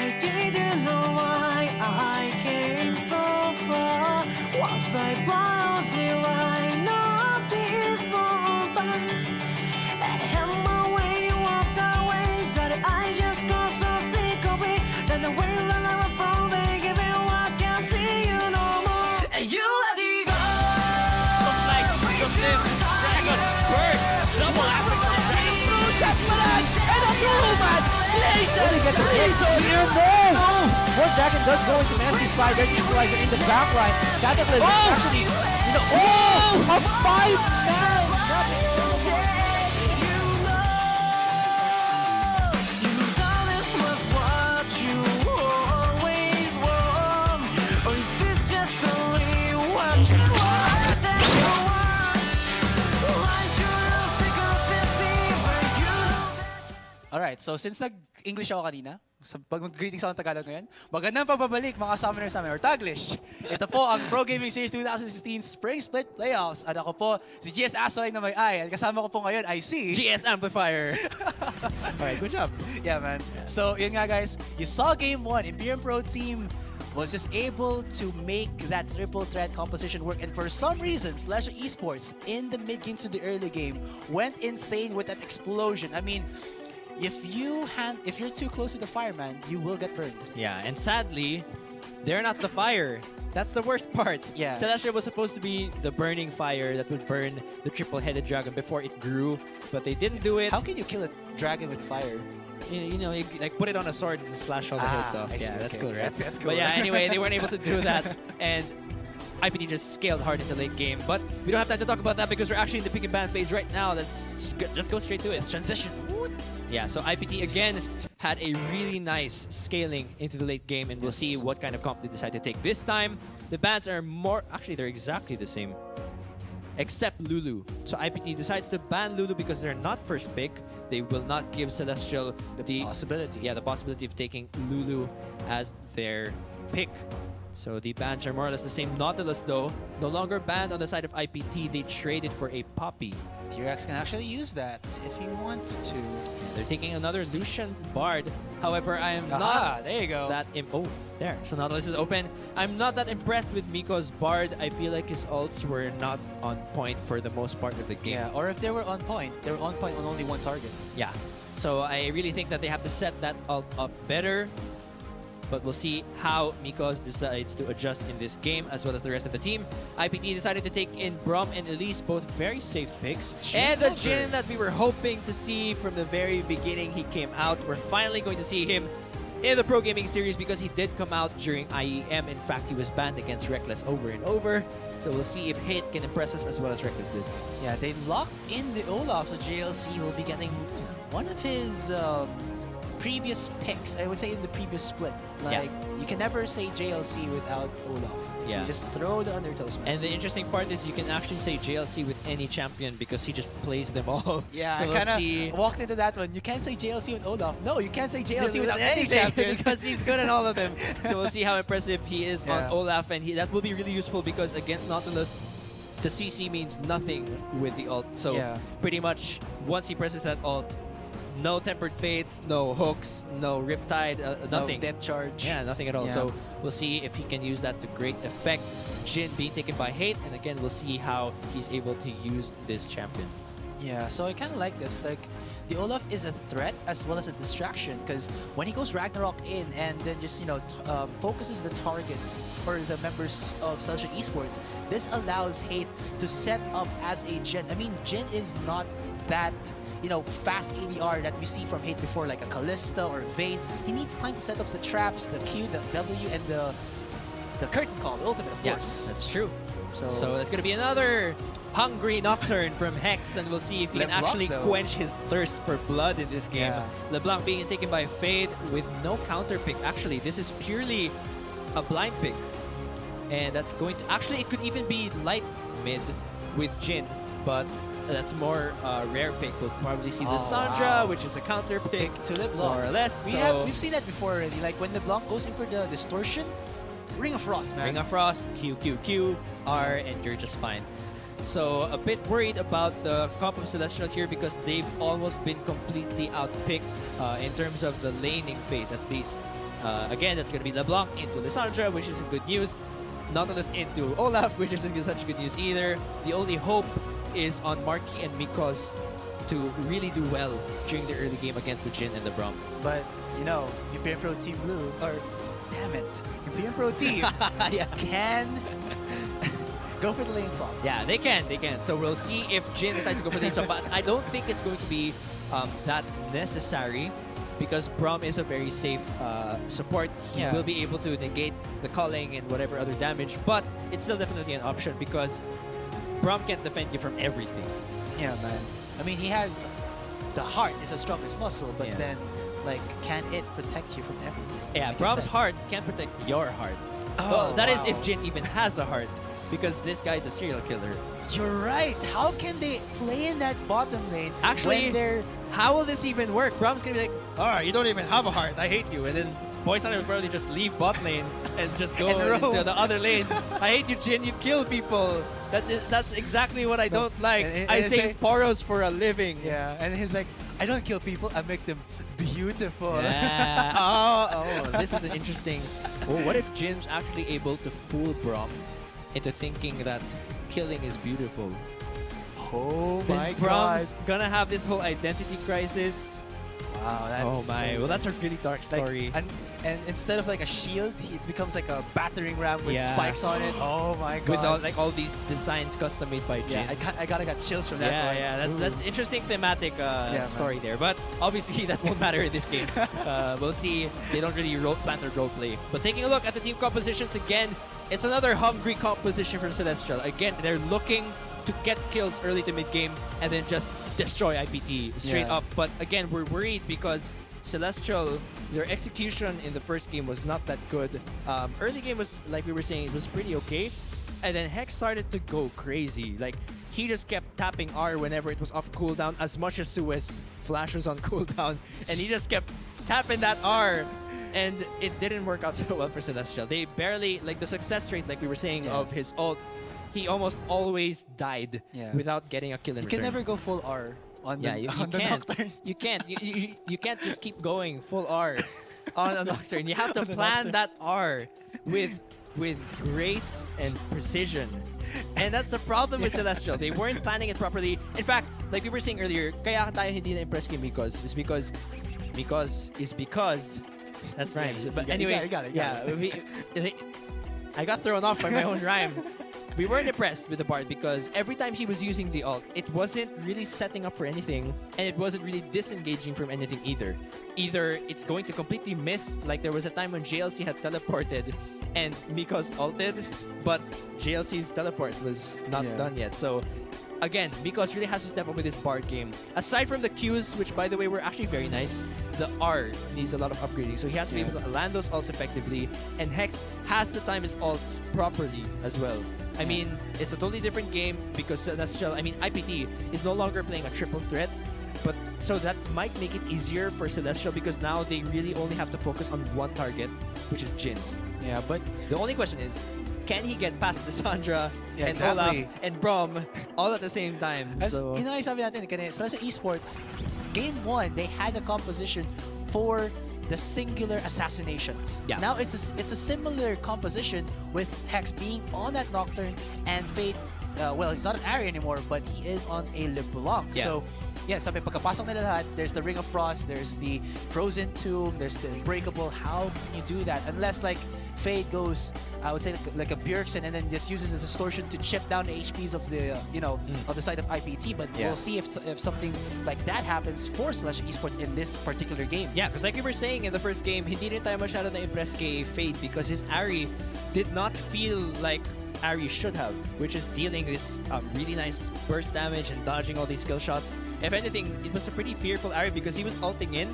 I didn't know why I came so far. Was I blind till I noticed more buzz? And my way you walked away, that I just got so sick of it. Then the way that I was from they give it I can't see you no more. And you let it go. Looks like the fifth Dragon Bird. Double African Dragon. Blue shot pala. And a two-man. They get the hit, so here, no! More Dragon does go into Mansky's side. There's Equalizer in the back line. Cataclysm actually, you know, a 5-man! Alright, so since nag-English ako kanina, pag mag-greetings ako ng Tagalog ngayon, magandang pagbabalik mga summoners namin, or Taglish. Ito po ang Pro Gaming Series 2016 Spring Split Playoffs. At ako po, si GS Asoline na may I. At kasama ko po ngayon ay si... GS Amplifier. Alright, good job. Yeah, man. So, yun nga guys, you saw Game 1. Imperium Pro Team was just able to make that triple threat composition work. And for some reason, Celestial Esports in the mid-game to the early game went insane with that explosion. I mean, if you're too close to the fireman, you will get burned. Yeah, and sadly, they're not the fire. That's the worst part. Yeah. Celestial was supposed to be the burning fire that would burn the triple-headed dragon before it grew, but they didn't do it. How can you kill a dragon with fire? You know, you like put it on a sword and slash all the heads off. I see, Yeah, that's okay. cool, right? That's cool. But yeah, anyway, they weren't able to do that, and IPT just scaled hard into late game. But we don't have time to talk about that because we're actually in the pick and ban phase right now. Let's just go straight to it. Let's transition. Yeah, so IPT again had a really nice scaling into the late game, and we'll see what kind of comp they decide to take. This time, the bans are more... Actually, they're exactly the same, except Lulu. So IPT decides to ban Lulu because they're not first pick. They will not give Celestial the possibility. Yeah, the possibility of taking Lulu as their pick. So the bans are more or less the same. Nautilus, though, no longer banned on the side of IPT. They traded for a Poppy. T-Rex can actually use that if he wants to. They're taking another Lucian Bard. However, I am not there you go. that... Oh, there. So Nautilus is open. I'm not that impressed with Miko's Bard. I feel like his ults were not on point for the most part of the game. Yeah, or if they were on point, they were on point on only one target. Yeah. So I really think that they have to set that ult up better. But we'll see how Mikos decides to adjust in this game, as well as the rest of the team. IPT decided to take in Brom and Elise, both very safe picks. And the Jhin that we were hoping to see from the very beginning, he came out. We're finally going to see him in the Pro Gaming Series because he did come out during IEM. In fact, he was banned against Reckless over and over. So we'll see if Hate can impress us as well as Reckless did. Yeah, they locked in the Olaf, so JLC will be getting one of his previous picks, I would say in the previous split. Like, you can never say JLC without Olaf. Yeah. You just throw the undertows, man. And the interesting part is you can actually say JLC with any champion because he just plays them all. Yeah, so I kind of walked into that one. You can't say JLC with Olaf. No, you can't say JLC without any champion. because he's good at all of them. So we'll see how impressive he is on Olaf, and that will be really useful because against Nautilus, the CC means nothing with the ult. So pretty much once he presses that ult, no tempered fates, no hooks, no riptide, nothing. No depth charge. Yeah, nothing at all. Yeah. So we'll see if he can use that to great effect. Jhin being taken by Hate, and again, we'll see how he's able to use this champion. Yeah, so I kind of like this. Like, the Olaf is a threat as well as a distraction because when he goes Ragnarok in and then just, you know, focuses the targets or the members of Celestial Esports, this allows Hate to set up as a Jhin. I mean, Jhin is not that, you know, fast ADR that we see from Hate before, like a Callista or Vayne. He needs time to set up the traps, the Q, the W, and the curtain call, the ultimate, of course. That's true. So that's going to be another hungry Nocturne from Hex, and we'll see if he can actually quench his thirst for blood in this game. Yeah. LeBlanc being taken by Fade with no counter pick. Actually, this is purely a blind pick. And that's going to... Actually, it could even be light mid with Jhin, but that's more rare pick. We'll probably see the Sandra, which is a counter pick to LeBlanc, more or less. We've seen that before already. Like when LeBlanc goes in for the distortion, Ring of Frost, man. Ring of Frost, Q, Q, Q, R, and you're just fine. So a bit worried about the comp of Celestial here because they've almost been completely outpicked in terms of the laning phase, at least. Again, that's going to be LeBlanc into Lissandra, which isn't good news. Nautilus into Olaf, which isn't such good news either. The only hope is on Marky and Mikos to really do well during the early game against the Jhin and the Braum. But, you know, Imperial Pro Team Blue, or damn it, Imperial Pro Team Yeah. can go for the lane swap. Yeah, they can. So we'll see if Jhin decides to go for the swap, but I don't think it's going to be that necessary because Braum is a very safe support. He will be able to negate the culling and whatever other damage, but it's still definitely an option because Braum can't defend you from everything. Yeah, man. I mean, he has the heart is the strongest muscle, but then, like, can it protect you from everything? Yeah, Like you Braum's said. heart can't protect your heart. Oh, Well, that is wow. if Jhin even has a heart, because this guy's a serial killer. You're right. How can they play in that bottom lane Actually, when they're... how will this even work? Braum's gonna be like, oh, you don't even have a heart, I hate you. And then Poison will probably just leave bot lane and just go And roam. into the other lanes. I hate you, Jhin, you kill people. That's exactly what I don't like. and I it's save like- poros for a living. Yeah, and he's like, I don't kill people, I make them beautiful. Yeah. oh, this is an interesting... Oh, what if Jin's actually able to fool Braum into thinking that killing is beautiful? Oh Then my god. Braum's gonna have this whole identity crisis. Wow, that's Oh my, so well that's a nice. really dark Like, story. and instead of like a shield, it becomes like a battering ram with Yeah. spikes on it. Oh my god. With all these designs custom made by Jhin. yeah, I gotta got chills from that Yeah, one. yeah, Ooh. that's interesting thematic man. story there. But obviously that won't matter in this game. We'll see. They don't really plan their role play. But taking a look at the team compositions again, it's another hungry composition from Celestial. Again, they're looking to get kills early to mid game and then just destroy IPT straight Yeah. up. But again, we're worried because Celestial, their execution in the first game was not that good. Early game was, like we were saying, it was pretty okay. And then Hex started to go crazy. Like, he just kept tapping R whenever it was off cooldown, as much as Suez Flash was on cooldown. And he just kept tapping that R. And it didn't work out so well for Celestial. They barely, like the success rate, like we were saying, Yeah. of his ult, he almost always died Yeah. without getting a kill in You can return. never go full R on Yeah, the, you on the can't. Nocturne. You can't. You can't just keep going full R on a Nocturne. You have to On the plan Nocturne. that R with grace and precision. And that's the problem with Celestial. They weren't planning it properly. In fact, like we were saying earlier, kaya tayo hindi na-impress kay Mikos is because that's rhymes. But you anyway, got it. I got thrown off by my own rhyme. We weren't impressed with the Bard because every time he was using the ult, it wasn't really setting up for anything, and it wasn't really disengaging from anything either. Either it's going to completely miss, like there was a time when JLC had teleported and Mikos ulted, but JLC's teleport was not Yeah. done yet. So again, Mikos really has to step up with this Bard game. Aside from the Qs, which by the way were actually very nice, the R needs a lot of upgrading. So he has to be able to land those ults effectively, and Hex has to time his ults properly as well. I mean, it's a totally different game because Celestial, IPT is no longer playing a triple threat, but so that might make it easier for Celestial because now they really only have to focus on one target, which is Jhin. Yeah, but The only question is, can he get past Lissandra Yeah, and exactly. Olaf and Braum all at the same time? as So you know, sabi natin, Celestial Esports, Game 1, they had a composition for the singular assassinations. Yeah. Now it's a similar composition with Hex being on that Nocturne and Fate. Well, he's not an Ari anymore, but he is on a LeBlanc. Yeah. So, yeah, sabi pagkapasok nila lahat, there's the Ring of Frost, there's the Frozen Tomb, there's the Unbreakable. How can you do that? Unless, like, Fade goes, I would say, like a Bjergsen, and then just uses the distortion to chip down the HPs of the, of the side of IPT. But Yeah. we'll see if something like that happens for Celestial Esports in this particular game. yeah, because like we were saying in the first game, hindi rin tayo masyado na-impress kay Fade because his Ari did not feel like Ari should have, which is dealing this really nice burst damage and dodging all these skill shots. If anything, it was a pretty fearful Ari because he was ulting in.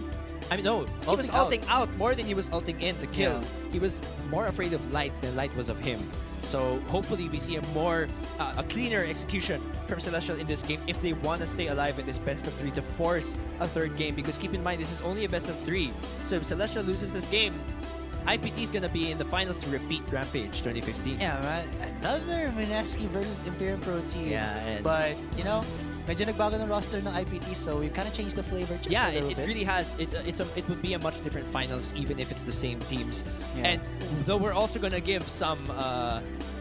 He was ulting out more than he was ulting in to kill. Yeah. He was more afraid of Light than Light was of him. So hopefully we see a cleaner execution from Celestial in this game if they want to stay alive in this best of 3 to force a third game. Because keep in mind, this is only a best of 3. So if Celestial loses this game, IPT is going to be in the finals to repeat Rampage 2015. Yeah, man. Another Mineski versus Imperial Pro team. Yeah, and But, medyo nagbago ng roster ng IPT, so we've kind of changed the flavor just Yeah, a little it bit. really has. It would be a much different finals even if it's the same teams. Yeah. And though we're also gonna give some,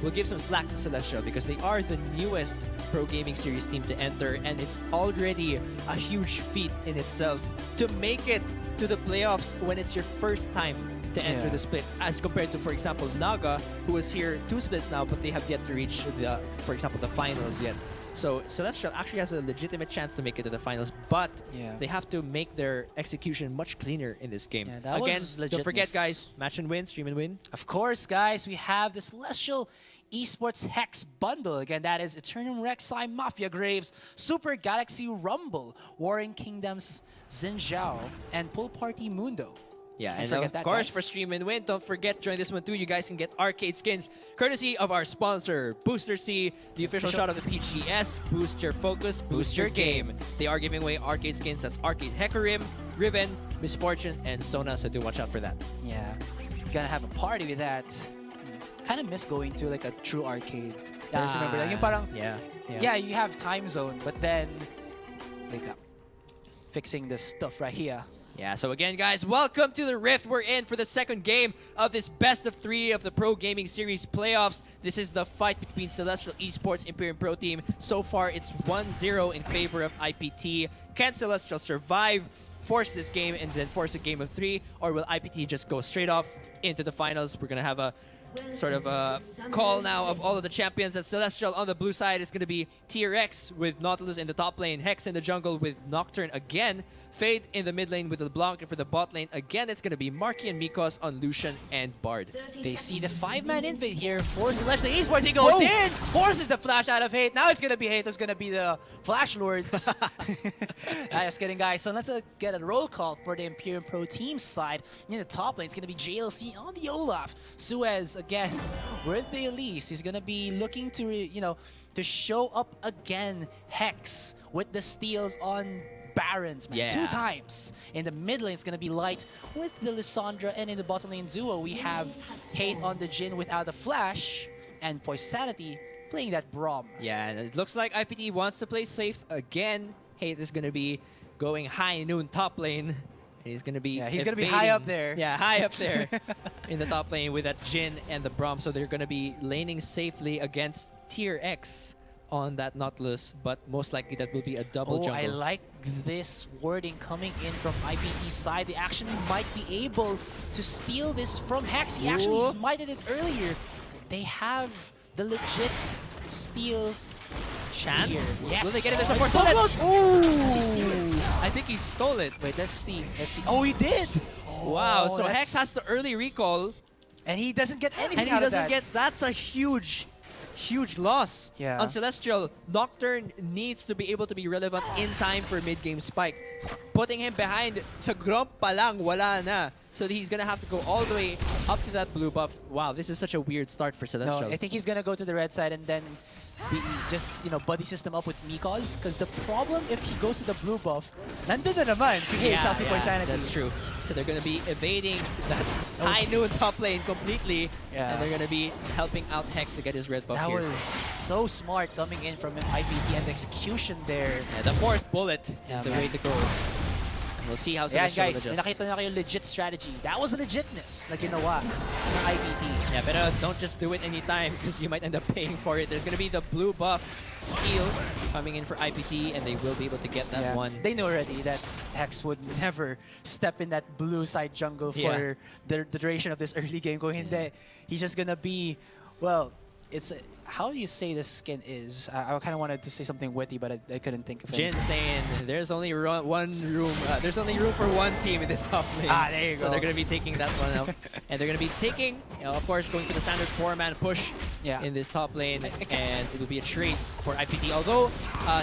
we'll give some slack to Celestial because they are the newest Pro Gaming Series team to enter, and it's already a huge feat in itself to make it to the playoffs when it's your first time to enter Yeah. the split, as compared to, for example, Naga, who was here 2 splits now, but they have yet to reach the, for example, the finals yet. So Celestial actually has a legitimate chance to make it to the finals, but Yeah. they have to make their execution much cleaner in this game. Yeah, that Again, was don't forget, legitness. guys, match and win, stream and win. Of course, guys, we have the Celestial Esports Hex bundle. Again, that is Eternum Rek'Sai, Mafia Graves, Super Galaxy Rumble, Warring Kingdoms, Xinjiao, and Pool Party Mundo. Yeah, Can't and forget of that, course, guys. for stream and win, don't forget, join this one too. You guys can get arcade skins courtesy of our sponsor, Booster C, the official shot of the PGS. Boost your focus, boost your game. They are giving away arcade skins. That's Arcade Hecarim, Riven, Misfortune, and Sona, so do watch out for that. Yeah, gonna have a party with that. Kind of miss going to like a true arcade. I just remember, like, yung parang, yeah, you have time zone, but then, like, fixing the stuff right here. Yeah, so again, guys, welcome to the Rift. We're in for the second game of this best of 3 of the Pro Gaming Series playoffs. This is the fight between Celestial Esports Imperium Pro Team. So far, it's 1-0 in favor of IPT. Can Celestial survive, force this game, and then force a game of 3? Or will IPT just go straight off into the finals? We're going to have a sort of a call now of all of the champions. At Celestial on the blue side, it's going to be TRX with Nautilus in the top lane, Hex in the jungle with Nocturne again, Fade in the mid lane with LeBlanc, and for the bot lane, again, it's going to be Marky and Mikos on Lucian and Bard. They see the 5-man invade here for Celestial Esports. He goes in, forces the flash out of Hate. Now it's going to be Hate who's going to be the Flash Lords. Just kidding, guys. So let's get a roll call for the Imperium Pro team side. In the top lane, it's going to be JLC on the Olaf. Suez, again, with the Elise. He's going to be looking to, to show up again. Hex with the steals on Barons, man. Yeah. 2 times. In the mid lane, it's going to be Light with the Lissandra, and in the bottom lane duo, we have Hate on the Jhin without a flash, and Poisanity playing that Braum. Yeah, and it looks like IPT wants to play safe again. Hate is going to be going high noon top lane. And he's going to be Yeah, he's going to be high evading- up there. Yeah, high up there in the top lane with that Jhin and the Braum. So they're going to be laning safely against Tier X on that Nautilus, but most likely that will be a double Oh, jungle. I like this wording coming in from IPT's side. They actually might be able to steal this from Hex. He actually Ooh. smited it earlier. They have the legit steal Chance? here. Yes. Will they get it as a Oh, force? so close. Does he steal Ooh! it? I think he stole it. Wait, let's see. Let's see. Oh, he did. Wow, so that's- Hex has the early recall, and he doesn't get anything and he out of doesn't that. get. That's a huge loss. Yeah. On Celestial, Nocturne needs to be able to be relevant in time for mid-game spike. Putting him behind sa Gromp pa lang, wala na. So he's gonna have to go all the way up to that blue buff. Wow, this is such a weird start for Celestial. No, I think he's gonna go to the red side and then just buddy system up with Mikos. Because the problem if he goes to the blue buff, nandun na naman si Hate sa si Poisanity. that's true. So they're gonna be evading that That high was- noon top lane completely, Yeah. and they're gonna be helping out Hex to get his red buff That here. was so smart coming in from an IPT, and the execution there. Yeah, the 4th bullet Yeah, is the man. way to go. We'll see how Yeah, Celestial will guys, may adjust. nakita na kayo legit strategy. That was a legitness na ginawa ng IPT. Yeah, but don't just do it anytime because you might end up paying for it. There's gonna be the blue buff steal coming in for IPT, and they will be able to get that Yeah. one. They know already that Hex would never step in that blue side jungle Yeah. for the duration of this early game. Going hindi, he's just gonna be, well, it's how you say this skin is. I kind of wanted to say something witty, but I couldn't think of it. Jin saying there's only one room. There's only room for one team in this top lane. Ah, there you So go. they're gonna be taking that one out, and they're gonna be taking, of course, going to the standard 4-man push Yeah. in this top lane, and it will be a trade for IPT. Although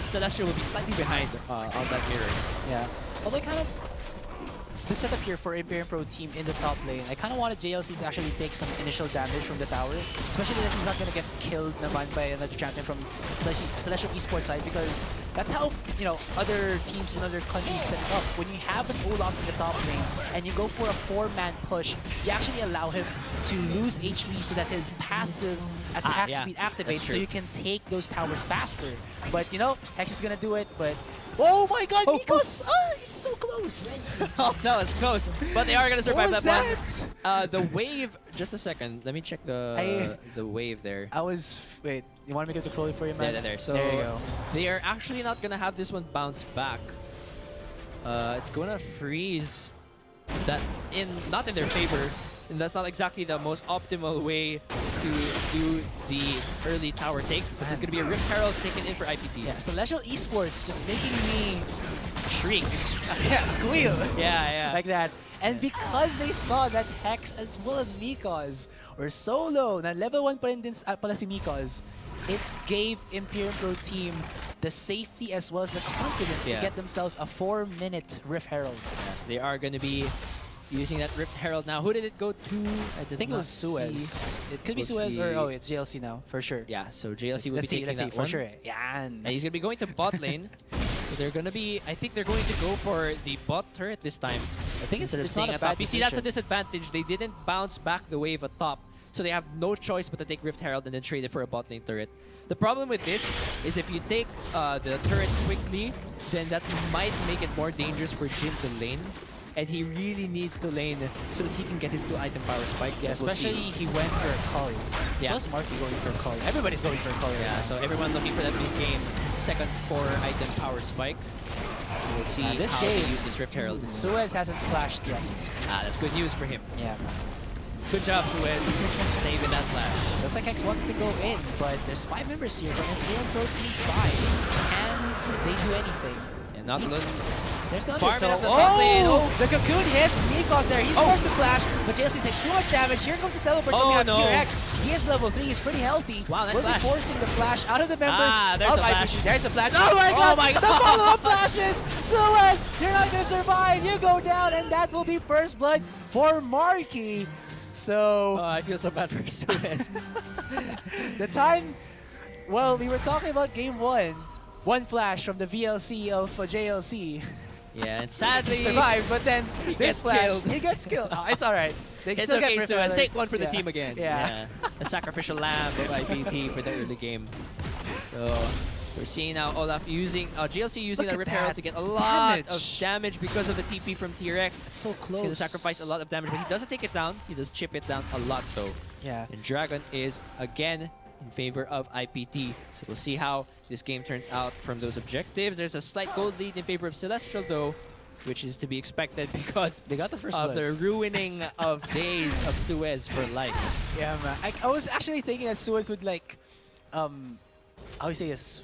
Celestial will be slightly behind on that mirror. Yeah. Although kind of the setup here for Imperium Pro team in the top lane, I kind of wanted JLC to actually take some initial damage from the tower, especially that he's not going to get killed naman by another champion from Celestial Esports side, because that's how, other teams in other countries set it up. When you have an Olaf in the top lane and you go for a 4-man push, you actually allow him to lose HP so that his passive attack yeah, speed activates, that's so true. you can take those towers faster. But you know, Hex is gonna do it. But oh my God, Nikos! Oh, he's so close. Oh, that was close. But they are going to survive What was that one. The wave, just a second. Let me check the wave there. I was wait. You want me to get the Crowley for you, man? There. So there you go. they are actually not going to have this one bounce back. It's going to freeze that not in their favor. And that's not exactly the most optimal way to do the early tower take. But there's going to be a Rift Herald taken in for IPT. Yeah, Celestial Esports just making me Shriek. yeah, squeal. Yeah. Like that. And because they saw that Hex as well as Mikos were so low, na level 1 pa rin din pala si Mikos, it gave Imperium Pro Team the safety as well as the confidence to get themselves a 4-minute Rift Herald. Yeah, so they are going to be using that Rift Herald now. Who did it go to? I think it was Suez. It could be Suez or it's JLC now, for sure. Yeah, so JLC will be taking let's that see, for one. sure. Yeah. And he's going to be going to bot lane. So they're going to be, I think they're going to go for the bot turret this time. I think Instead of it's not staying a at bad top. You see, that's a decision. disadvantage. They didn't bounce back the wave at top. So they have no choice but to take Rift Herald and then trade it for a bot lane turret. The problem with this is if you take the turret quickly, then that might make it more dangerous for Jin to lane. And he really needs to lane so that he can get his 2-item power spike. Yeah, We'll see. especially he went for a Kali. Yeah. So is Marky going for a Kali. Everybody's going for a Kali. Yeah, so everyone looking for that mid-game second 4-item power spike. We'll see this how game, they use this Rift Herald. Suez hasn't flashed yet. That's good news for him. Yeah. Good job, Suez, saving that flash. Looks like Hex wants to go in, but there's 5 members here from Imperium Pro Team's side. Can they do anything? And Nautilus There's no farming up the oh! top lane. Oh! The cocoon hits Mikos there. He's forced to flash, but JLC takes too much damage. Here comes the teleport coming out of Hex. He is level 3. He's pretty healthy. Wow, nice We'll flash. be forcing the flash out of the members there's of the flash. IPT. There's the flash. Oh my God! Oh my The God. follow-up flashes. Suez, you're not gonna survive. You go down, and that will be first blood for Marky. So I feel so bad for Suez. the time, well, we were talking about game 1. One flash from the VLC of JLC. Yeah, and sadly, He survives, but then he this gets flash, killed. he gets killed. Oh, it's all right. They it's still okay, get Suez. Rift Take one for the yeah. team again. Yeah. A sacrificial lamb of IPT for the early game. So we're seeing now Olaf using, GLC using Look that at Rift Herald that to get a lot of damage. damage because of the TP from T-Rex. It's so He's close. going to sacrifice a lot of damage, but he doesn't take it down. He does chip it down a lot, though. Yeah. And Dragon is, again, in favor of IPT. So we'll see how this game turns out from those objectives. There's a slight gold lead in favor of Celestial, though, which is to be expected because They got the first of blood. the ruining of days of Suez for life. Yeah, man. I was actually thinking that Suez would like, how do you say this?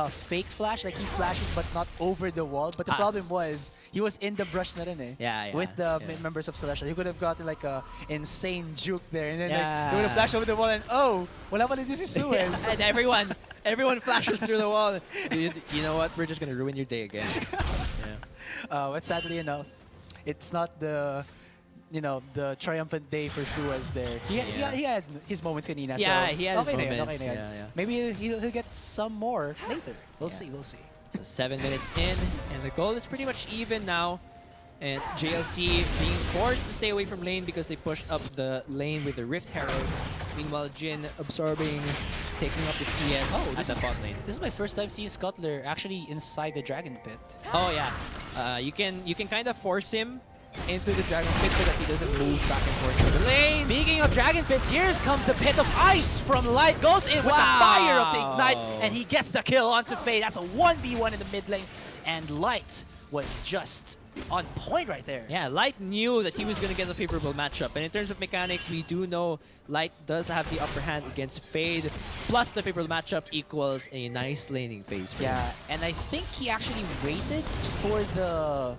Fake flash, like he flashes but not over the wall. But the problem was he was in the brush na rin eh. Yeah. With the members of Celestial. He could have gotten like a insane juke there, and then like Yeah. they would have flashed over the wall, and oh, wala pala this is Suez. And everyone flashes through the wall. You know what? We're just gonna ruin your day again. Yeah. But sadly enough, it's not the, you know, the triumphant day for Suez there. He had his moments kanina. Yeah, so he had his okay na yun, moments. okay na yun. Yeah. Maybe he'll get some more later. We'll see. We'll see. So 7 minutes in, and the goal is pretty much even now. And JLC being forced to stay away from lane because they pushed up the lane with the Rift Herald. Meanwhile, Jin absorbing, taking up the CS at the bot lane. This is my first time seeing Scuttler actually inside the Dragon Pit. Oh yeah, you can kind of force him into the Dragon Pit so that he doesn't move back and forth to the lane. Speaking of Dragon Pits, here comes the Pit of Ice from Light. Goes in with the fire of the Ignite, and he gets the kill onto Faye. That's a 1v1 in the mid lane, and Light was just on point right there. Yeah, Light knew that he was going to get a favorable matchup. And in terms of mechanics, we do know Light does have the upper hand against Fade. Plus, the favorable matchup equals a nice laning phase for him. Yeah, and I think he actually waited for the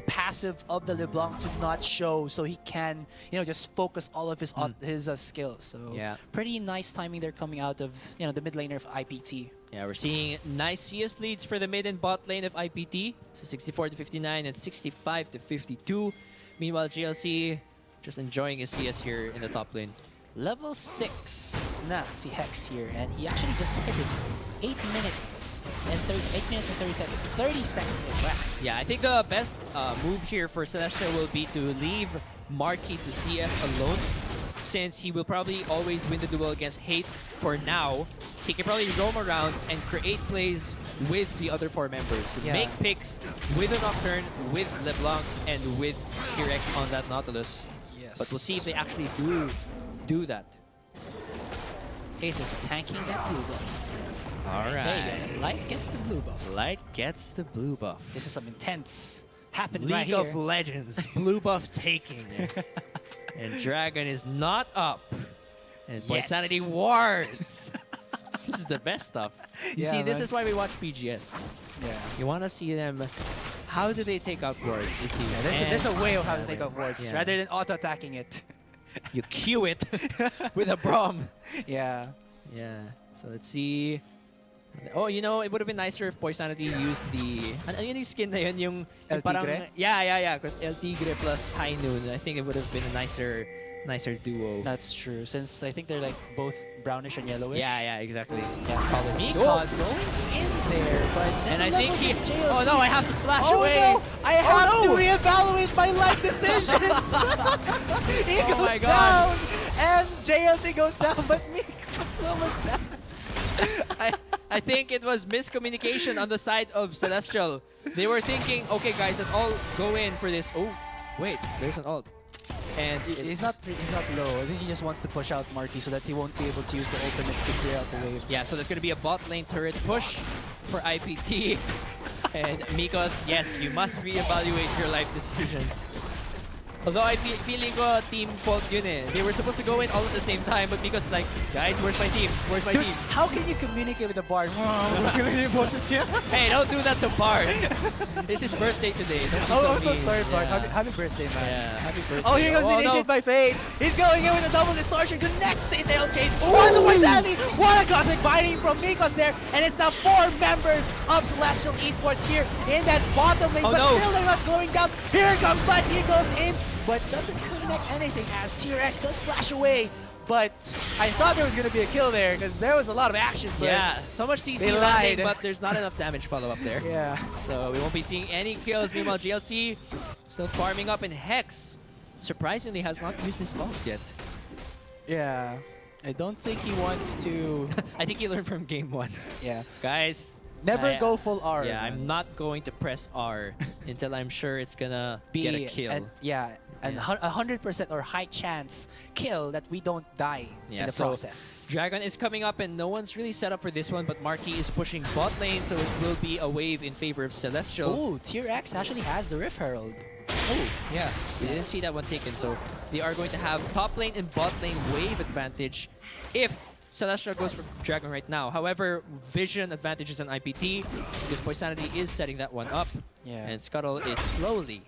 passive of the LeBlanc to not show, so he can, you know, just focus all of his his skills. So Yeah. pretty nice timing there coming out of, you know, the mid laner of IPT. Yeah, we're seeing nice CS leads for the mid and bot lane of IPT. So 64 to 59 and 65 to 52. Meanwhile, GLC just enjoying his CS here in the top lane. Level 6 na si Hex here, and he actually just hit it 8 minutes and 30 seconds. Wow. Yeah, I think the best move here for Celestial will be to leave Marky to CS alone since he will probably always win the duel against Hate for now, he can probably roam around and create plays with the other 4 members. Yeah. Make picks with a Nocturne, with LeBlanc, and with T-Rex on that Nautilus. Yes. But we'll see if they actually do that. Faith is tanking that blue buff. All There right. you go. Light gets the blue buff. Light gets the blue buff. This is some intense happening League right here. of Legends, blue buff taking. And Dragon is not up. And Yet. Poisanity wards. This is the best stuff. You Yeah, see, this man. is why we watch PGS. Yeah. You want to see them. How do they take out wards? You see, There's a and way of how to take out wards Yeah. rather than auto-attacking it. you cue it with a Brom. Yeah. Yeah. So let's see. Oh, you know, it would have been nicer if Poisanity used the... Ano yun yung skin na yun? Yung El parang... Tigre? Yeah. Because El Tigre plus High Noon. I think it would have been a nicer duo. That's true, since I think they're like both brownish and yellowish. Yeah, exactly. Yeah. Follows Miko's going in there, but that's And a I level think he... 6 JLC. Oh no, I have to flash Oh away! no! I have no! to reevaluate my life decisions! He Oh my goes God. down! And JLC goes down, but Miko's almost down. I think it was miscommunication on the side of Celestial. They were thinking, okay guys, let's all go in for this. Oh, wait, there's an ult. And He's not low. I think he just wants to push out Marky so that he won't be able to use the ultimate to clear out the waves. Yeah, so there's going to be a bot lane turret push for IPT. And Mikos, yes, you must reevaluate your life decisions. Although I feeling ko team fault yun eh. They were supposed to go in all at the same time, but Mikos like, guys, where's my team? Where's my Dude, team? how can you communicate with the bard? Hey, don't do that to Bard. It's his birthday today. Don't be Oh, so I'm so mean. sorry, Bard. Yeah. Happy birthday, man. Yeah. Happy birthday. Oh, here comes the Oh, initiate no. by Fade. He's going in with a double distortion. Good next state tail case. What the Poisanity! What a cosmic binding from Mikos there. And it's now 4 members of Celestial Esports here in that bottom lane. Oh, but no. still they're not going down. Here comes Light. He goes in, but doesn't connect anything as T-Rex does flash away. But I thought there was going to be a kill there because there was a lot of action. But Yeah, so much CC They landing, lied. but there's not enough damage follow-up there. Yeah. So we won't be seeing any kills. Meanwhile, GLC still farming up, and Hex surprisingly has not used his ult yet. Yeah. I don't think he wants to... I think he learned from game 1. Yeah. Guys, Never go full R. yeah, man. I'm not going to press R until I'm sure it's gonna Be get a kill. And, yeah, and Yeah. 100% or high chance kill that we don't die Yeah, in the so process. Dragon is coming up, and no one's really set up for this one, but Marky is pushing bot lane, so it will be a wave in favor of Celestial. Oh, Tier X actually has the Rift Herald. Oh, yeah. We didn't see that one taken, so they are going to have top lane and bot lane wave advantage if Celestial goes for Dragon right now. However, vision advantages on IPT because Poisanity is setting that one up. Yeah. And Scuttle is slowly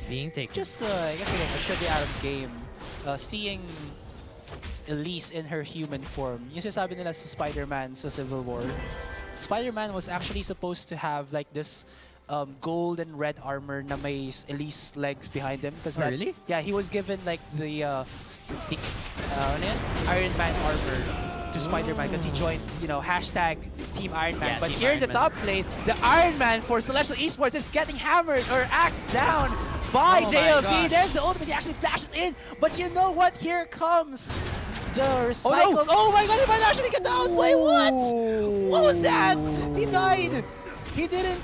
being taken. Just, I guess again, I should be out of game. Seeing Elise in her human form. Yung sinasabi nila sa Spider-Man sa Civil War. Spider-Man was actually supposed to have like this gold and red armor na may Elise legs behind him. Oh, really? Yeah, he was given like the ano yun? Iron Man armor to Spider-Man because he joined, you know, hashtag Team Iron Man. Yeah, but Team here in the Iron Man. top lane, the Iron Man for Celestial Esports is getting hammered or axed down by Oh my JLC. gosh. There's the ultimate. He actually flashes in. But you know what? Here comes the Oh recycle. no! Oh my god, he might actually get the outplay! What? What was that? He died! He didn't.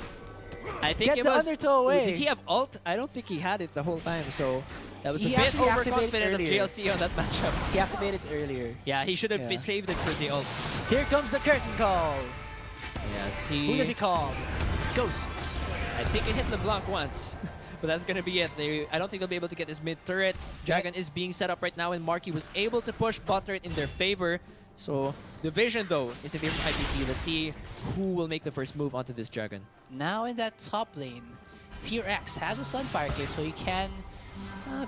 I think Get it the was, undertow away. Did he have ult? I don't think he had it the whole time, so that was a He bit actually activated overconfident of earlier. GLC on that matchup. He activated earlier. Yeah, he should have Yeah. saved it for the ult. Here comes the curtain call. Yeah, see. Who does he call? Ghost. I think it hit LeBlanc once, but that's gonna be it. I don't think they'll be able to get this mid turret. Dragon is being set up right now, and Marky was able to push bot turret in their favor. So the vision though is in favor of IPT. Let's see who will make the first move onto this Dragon. Now in that top lane, Tier X has a Sunfire Cave, so he can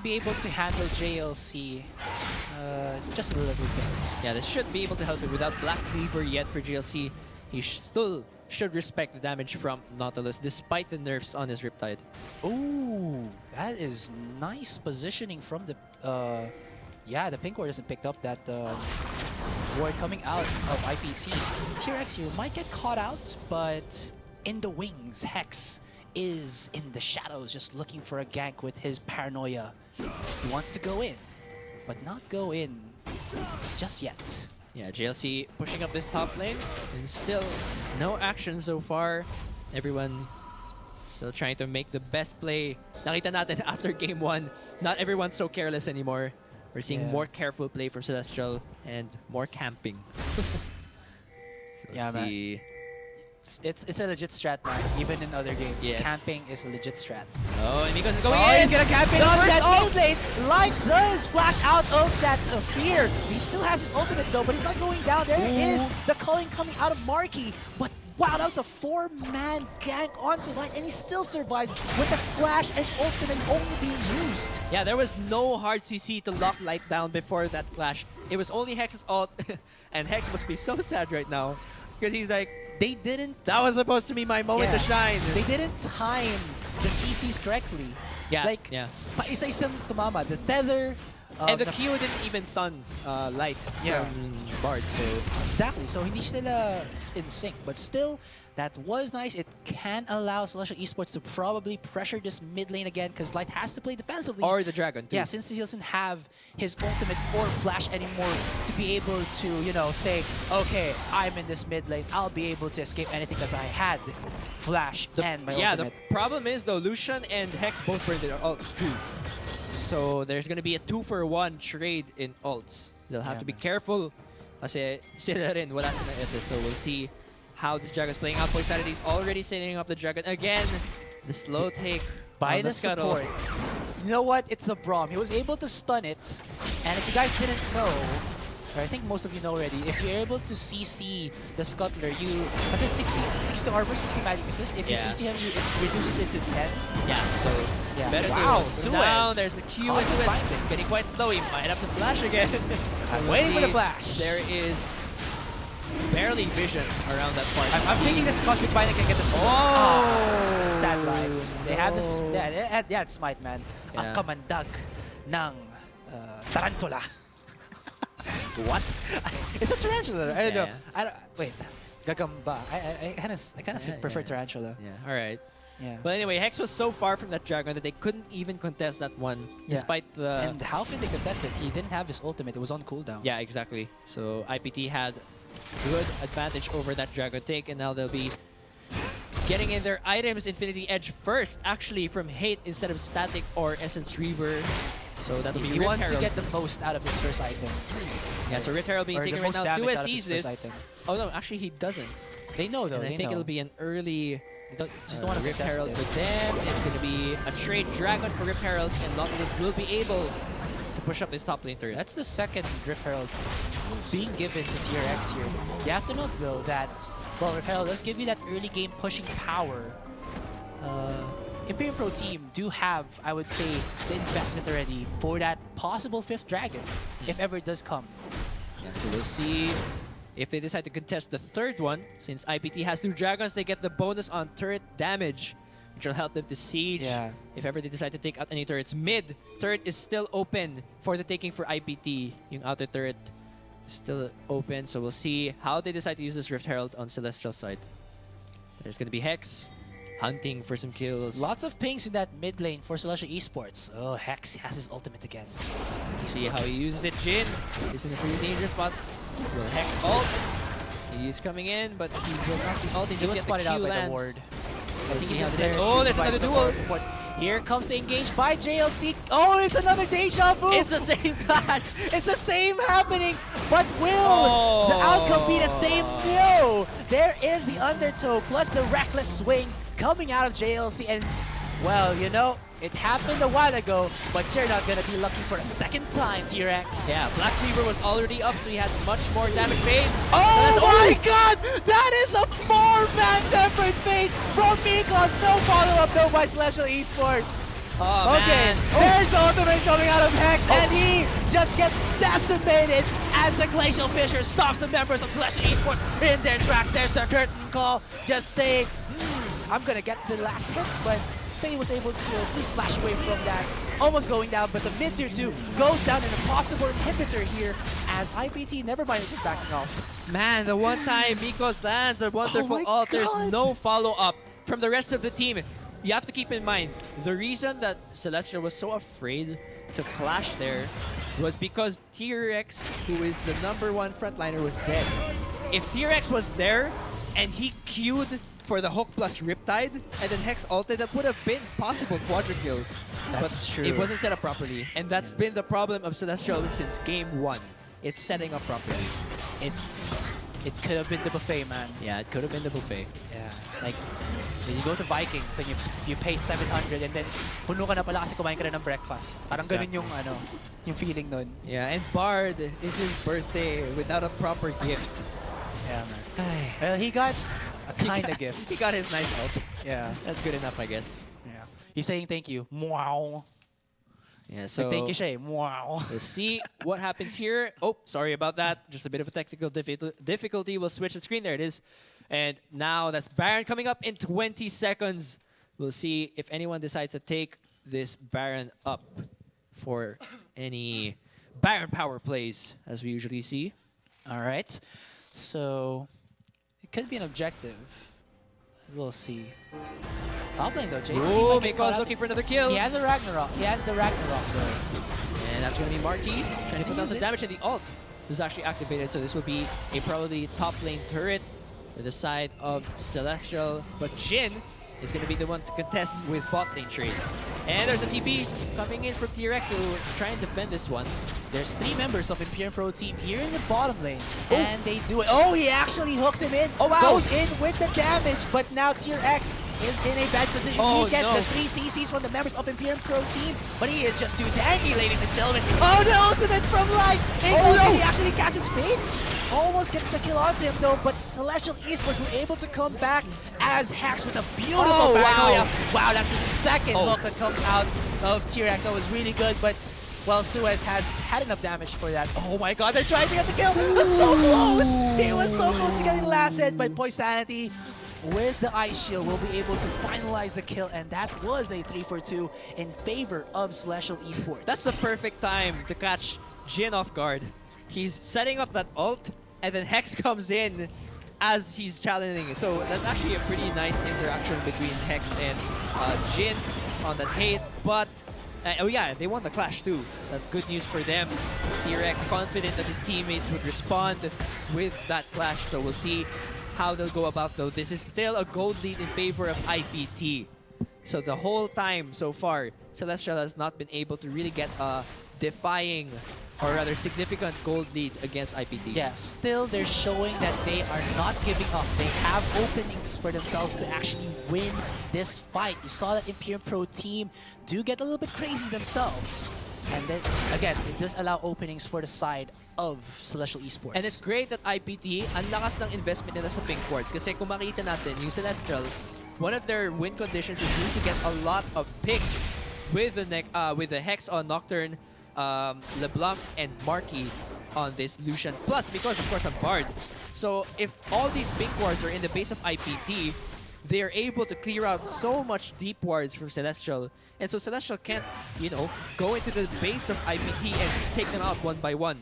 be able to handle JLC just a little bit. Yeah, this should be able to help him without Black Cleaver yet for GLC. He still should respect the damage from Nautilus despite the nerfs on his Riptide. Ooh, that is nice positioning from the... yeah, the pink ward doesn't pick up that ward coming out of IPT. Tier X here might get caught out, but in the wings, Hex is in the shadows just looking for a gank with his paranoia. He wants to go in. but not go in just yet. Yeah, JLC pushing up this top lane, and still no action so far. Everyone still trying to make the best play. Nakita natin after game 1, not everyone's so careless anymore. We're seeing more careful play from Celestial and more camping. So Yeah, let's see. It's a legit strat, man. Even in other games, Yes. camping is a legit strat. Oh, and Miko's going Oh, in! he's gonna camp in Does first that that mid lane. Light does flash out of that fear. He still has his ultimate though, but he's not going down. There is the culling coming out of Marky. But wow, that was a 4-man gank onto Light, and he still survives with the flash and ultimate only being used. Yeah, there was no hard CC to lock Light down before that clash. It was only Hex's ult, and Hex must be so sad right now. Because he's like, They didn't. that was supposed to be my moment to shine. They didn't time the CCs correctly. Yeah, Like, yeah. pa-isa-isang tumama. The tether. And the Q didn't even stun Light from Bard, so... Exactly. So hindi sila in sync, but still, that was nice. It can allow Celestial Esports to probably pressure this mid lane again because Light has to play defensively. Or the Dragon, too. Yeah, since he doesn't have his ultimate or flash anymore to be able to, you know, say, okay, I'm in this mid lane, I'll be able to escape anything because I had flash and my Yeah, the ultimate. problem is, though, Lucian and Hex both burned their ults, too. So there's gonna be a 2-for-1 trade in ults. They'll have to be careful kasi sila rin, wala silang SS. So we'll see how this Dragon's playing out. Poisarity's already setting up the Dragon. Again, the slow take By on the scuttle. support. You know what? It's a Braum. He was able to stun it. And if you guys didn't know, or I think most of you know already, if you're able to CC the Scuttler, you... Kasi 60 armor, 60 magic resist. If you Yeah. CC him, it reduces it to 10. Yeah, so Yeah. better Wow, to Suez. down. There's the Q and Awesome Suez finding. getting quite low. He might have to flash again. I'm We'll waiting for the see. flash. There is barely vision around that part. I'm thinking this Cosmic Binding can get the sword. Oh! Sad life. They have the... No. Yeah, it's Smite, man. Ang Yeah. kamandag ng tarantula. What? It's a tarantula. I don't know. Yeah. I don't, wait. Gagamba. I kind of Yeah, prefer yeah. tarantula. Yeah, alright. Yeah. But anyway, Hex was so far from that Dragon that they couldn't even contest that one, Yeah. despite the... And how can they contest it? He didn't have his ultimate. It was on cooldown. Yeah, exactly. So IPT had good advantage over that Dragon take, and now they'll be getting in their items Infinity Edge first, actually, from Hate instead of Static or Essence Reaver. So that'll be He Rift wants Herald. to get the most out of his first item. Yeah, so Rift Herald being Or the taken right most now. damage Suez out of sees his first this. item. Oh no, actually he doesn't. They know though. And I They think know. it'll be an early Just don't want to Rift contest Herald it. for them. It's going to be a trade Dragon for Rift Herald, and Nautilus will be able to push up this top lane turret. That's the second Rift Herald being given to TRX here. You have to note though that, well, Rift Herald does give you that early game pushing power. Imperial Pro team do have, I would say, the investment already for that possible 5th dragon, if ever it does come. Yeah, so we'll see if they decide to contest the 3rd one. Since IPT has 2 dragons, they get the bonus on turret damage, which will help them to siege. Yeah. If ever they decide to take out any turrets. Mid turret is still open for the taking for IPT. Yung outer turret is still open, so we'll see how they decide to use this Rift Herald on Celestial side. There's gonna be Hex hunting for some kills. Lots of pings in that mid lane for Celestial Esports. Oh, Hex has his ultimate again. See how he uses it. Jin is in a pretty dangerous spot. Will Hex ult. He's coming in, but he will not be ulting He just was yet. spotted The out Q by the lands. ward. I think see he's how just they- there. Oh, to there's provide another some duel. more support. Here comes the engage by JLC. Oh, it's another deja vu. It's the same clash. It's the same happening, but will Oh. the outcome be the same? No! There is the undertow plus the reckless swing coming out of JLC, and well, you know, it happened a while ago, but you're not gonna be lucky for a second time, T-Rex. Yeah, Black Cleaver was already up, so he had much more damage made. Oh my god! That is a 4-man tempered fate from Mikos. No follow-up though by Celestial Esports. Oh, Okay, man. there's the ultimate coming out of Hex, and he just gets decimated as the Glacial Fissure stops the members of Celestial Esports in their tracks. There's the curtain call, just saying, I'm gonna get the last hits, but Faye was able to at least flash away from that. Almost going down, but the mid-tier 2 goes down in a possible inhibitor here as IPT never mind just backing off. Man, the one time Mikos lands a wonderful my ult, there's God. no follow-up from the rest of the team. You have to keep in mind, the reason that Celestial was so afraid to clash there was because T-Rex, who is the #1 frontliner, was dead. If T-Rex was there and he queued for the hook plus Riptide, and then Hex ulted, that would have been possible quadra kill. That's but true. It wasn't set up properly, and that's been the problem of Celestial since game 1. It's setting up properly. It could have been the buffet, man. Yeah, it could have been the buffet. Yeah, like you go to Vikings and you pay 700 and then puno ka na pala kasi kumain ka na ng breakfast. Parang ganun yung yung feeling nun. Yeah, and Bard is his birthday without a proper gift. Yeah, man. Well, he got a kind of gift. He got his nice ult. Yeah, That's good enough, I guess. yeah. He's saying thank you. Wow. Yeah, so Thank you, Shay. Wow. we'll see what happens here. Oh, sorry about that. Just a bit of a technical difficulty. We'll switch the screen. There it is. And now that's Baron coming up in 20 seconds. We'll see if anyone decides to take this Baron up for any Baron power plays, as we usually see. All right. So it could be an objective. We'll see. Top lane though, Jay. Oh, Miko's looking for another kill. He has a Ragnarok. He has the Ragnarok though. And that's going to be Marky trying to put down some damage, and the ult was actually activated. So this will be a probably top lane turret for the side of Celestial. But Jin is going to be the one to contest with bot lane trade. And there's a TP coming in from T-Rex to try and defend this one. There's 3 members of Imperium Pro team here in the bottom lane, and they do it. Oh, he actually hooks him in. Oh, wow. Goes in with the damage, but now Tier X is in a bad position. Oh, he gets no. the 3 CCs from the members of Imperium Pro team, but he is just too tanky, ladies and gentlemen. Oh, the ultimate from Light. He actually catches Fate. Almost gets the kill onto him though, but Celestial Esports were able to come back as Hax with a beautiful paranoia. Wow, that's the second hook that comes out of Tier X. That was really good, but well, Suez had enough damage for that. Oh my god, they're trying to get the kill. It was so close. He was so close to getting last hit, but Poisanity with the Ice Shield will be able to finalize the kill, and that was a 3-for-2 in favor of Celestial Esports. That's the perfect time to catch Jin off guard. He's setting up that ult, and then Hex comes in as he's challenging. So that's actually a pretty nice interaction between Hex and Jin on that hate. But oh yeah, they won the clash too. That's good news for them. T-Rex confident that his teammates would respond with that clash. So we'll see how they'll go about though. This is still a gold lead in favor of IPT. So the whole time so far, Celestial has not been able to really get a defying, or rather significant gold lead against IPT. Yeah, still they're showing that they are not giving up. They have openings for themselves to actually win this fight. You saw that Imperium Pro team do get a little bit crazy themselves. And then, again, it does allow openings for the side of Celestial Esports. And it's great that IPT, ang lakas ng investment nila sa pink wards. Kasi kung makita natin, yung Celestial, one of their win conditions is need to get a lot of picks with the Hex on Nocturne, LeBlanc, and Marky on this Lucian. Plus, because of course, I'm Bard. So if all these pink wards are in the base of IPT, they're able to clear out so much deep wards from Celestial. And so Celestial can't, you know, go into the base of IPT and take them out one by one.